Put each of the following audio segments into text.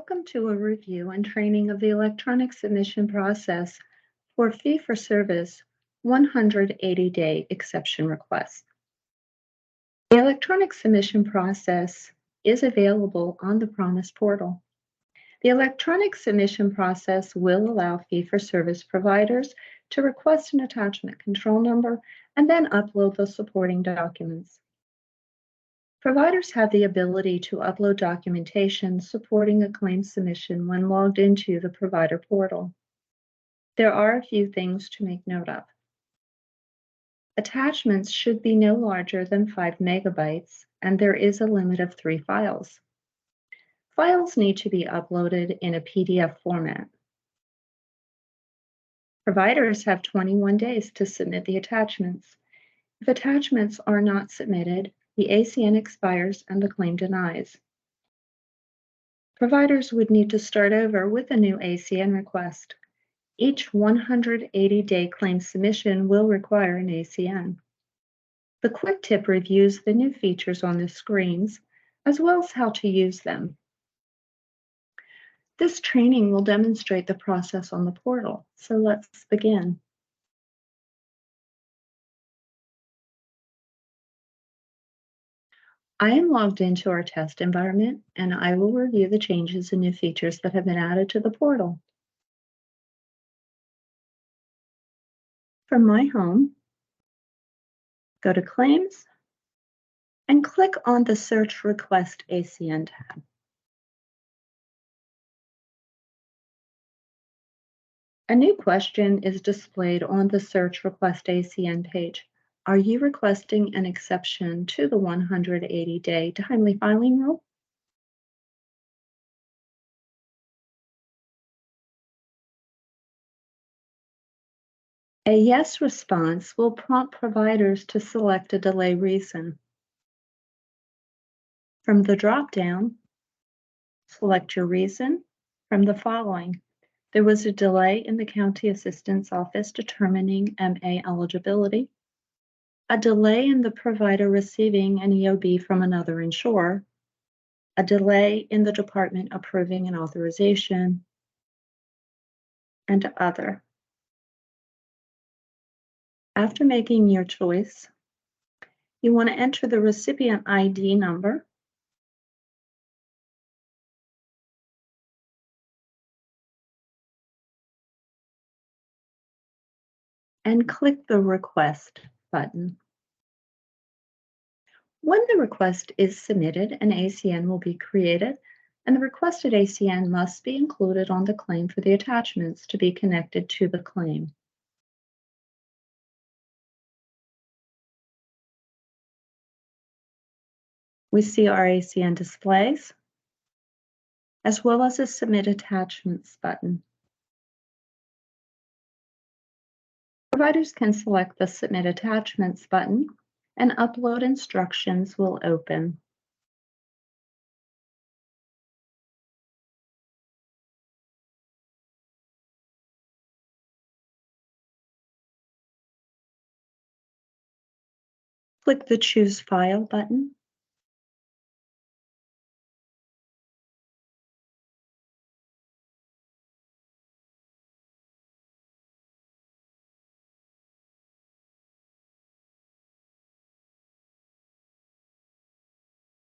Welcome to a review and training of the electronic submission process for fee-for-service 180-day exception requests. The electronic submission process is available on the Promise portal. The electronic submission process will allow fee-for-service providers to request an attachment control number and then upload the supporting documents. Providers have the ability to upload documentation supporting a claim submission when logged into the provider portal. There are a few things to make note of. Attachments should be no larger than 5 megabytes, and there is a limit of 3 files. Files need to be uploaded in a PDF format. Providers have 21 days to submit the attachments. If attachments are not submitted, the ACN expires and the claim denies. Providers would need to start over with a new ACN request. Each 180-day claim submission will require an ACN. The quick tip reviews the new features on the screens, as well as how to use them. This training will demonstrate the process on the portal, so let's begin. I am logged into our test environment, and I will review the changes and new features that have been added to the portal. From my home, go to Claims, and click on the Search Request ACN tab. A new question is displayed on the Search Request ACN page. Are you requesting an exception to the 180-day timely filing rule? A yes response will prompt providers to select a delay reason. From the drop-down, select your reason from the following. There was a delay in the County Assistant's Office determining MA eligibility, a delay in the provider receiving an EOB from another insurer, a delay in the department approving an authorization, and other. After making your choice, you want to enter the recipient ID number and click the Request button. When the request is submitted, an ACN will be created, and the requested ACN must be included on the claim for the attachments to be connected to the claim. We see our ACN displays, as well as a Submit Attachments button. Providers can select the Submit Attachments button, and upload instructions will open. Click the Choose File button.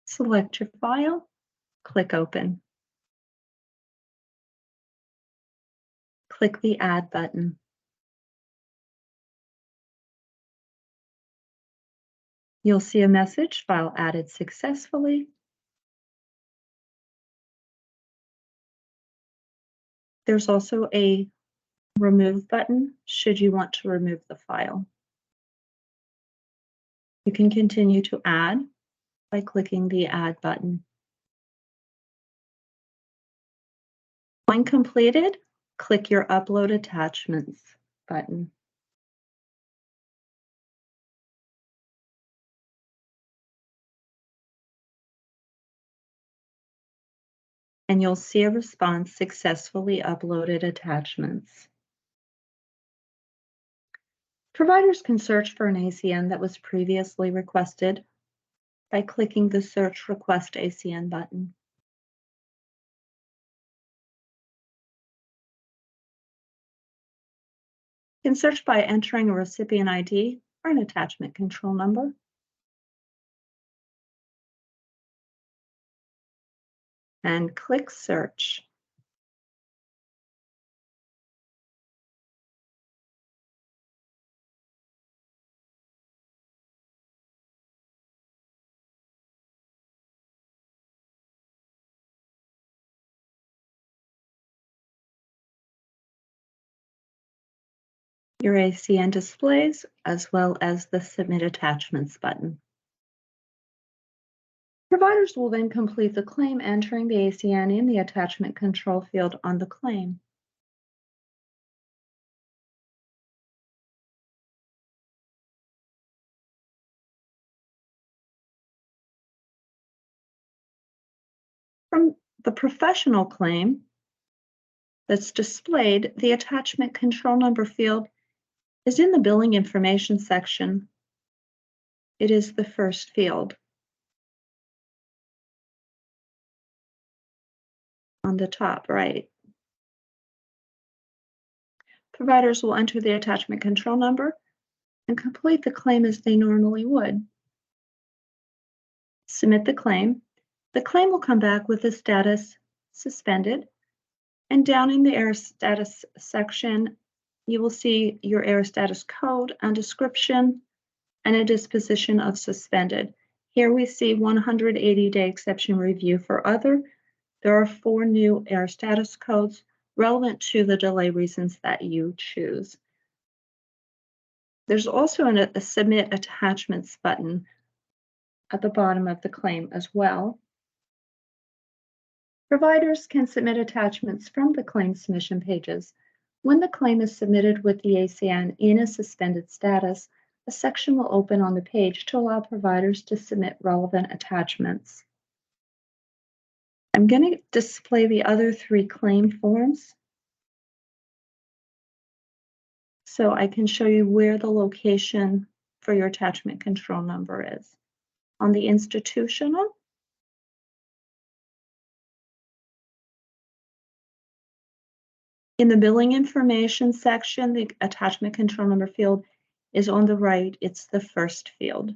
Select your file, click Open. Click the Add button. You'll see a message, File added successfully. There's also a Remove button should you want to remove the file. You can continue to add by clicking the Add button. When completed, click your Upload Attachments button. And you'll see a response, Successfully uploaded attachments. Providers can search for an ACN that was previously requested by clicking the Search Request ACN button. You can search by entering a recipient ID or an attachment control number. And click Search. Your ACN displays, as well as the Submit Attachments button. Providers will then complete the claim entering the ACN in the attachment control field on the claim. From the professional claim that's displayed, the attachment control number field is in the billing information section. It is the first field on the top right. Providers will enter the attachment control number and complete the claim as they normally would. Submit the claim. The claim will come back with the status suspended, and down in the error status section, you will see your error status code and description and a disposition of suspended. Here we see 180-day exception review for other. There are 4 new error status codes relevant to the delay reasons that you choose. There's also a Submit Attachments button at the bottom of the claim as well. Providers can submit attachments from the claim submission pages. When the claim is submitted with the ACN in a suspended status, a section will open on the page to allow providers to submit relevant attachments. I'm going to display the other 3 claim forms so I can show you where the location for your attachment control number is. On the institutional, in the billing information section, the attachment control number field is on the right. It's the first field.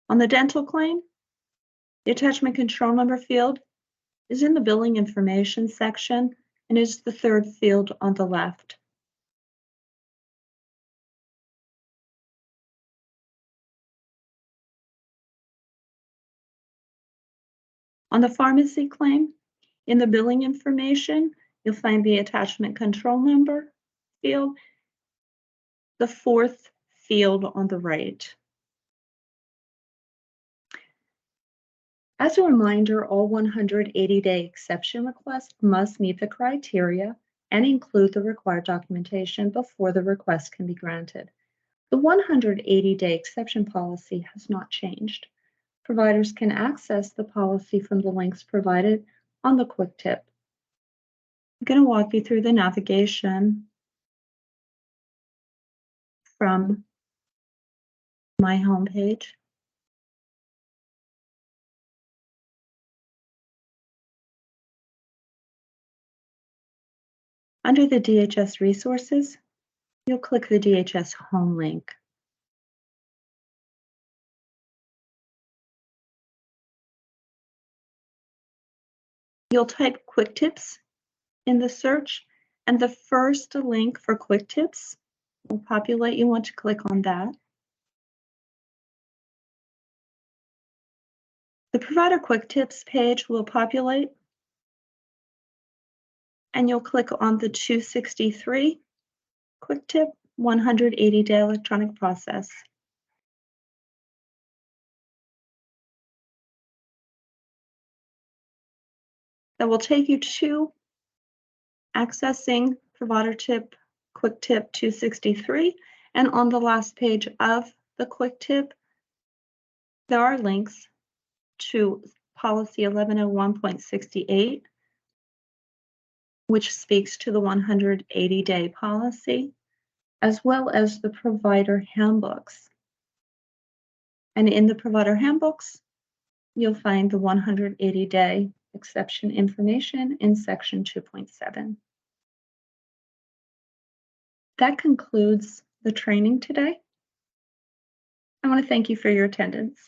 On the dental claim, the attachment control number field is in the billing information section and is the 3rd field on the left. On the pharmacy claim, in the billing information, you'll find the attachment control number field, the 4th field on the right. As a reminder, all 180-day exception requests must meet the criteria and include the required documentation before the request can be granted. The 180-day exception policy has not changed. Providers can access the policy from the links provided on the quick tip. I'm going to walk you through the navigation from my homepage. Under the DHS resources, you'll click the DHS home link. You'll type quick tips in the search, and the first link for quick tips will populate. You want to click on that. The provider quick tips page will populate, and you'll click on the 263 quick tip 180-day electronic process. That will take you to accessing provider tip quick tip 263, and on the last page of the quick tip, there are links to policy 1101.68, which speaks to the 180-day policy, as well as the provider handbooks. And in the provider handbooks, You'll find the 180-day exception information in section 2.7. That concludes the training today. I want to thank you for your attendance.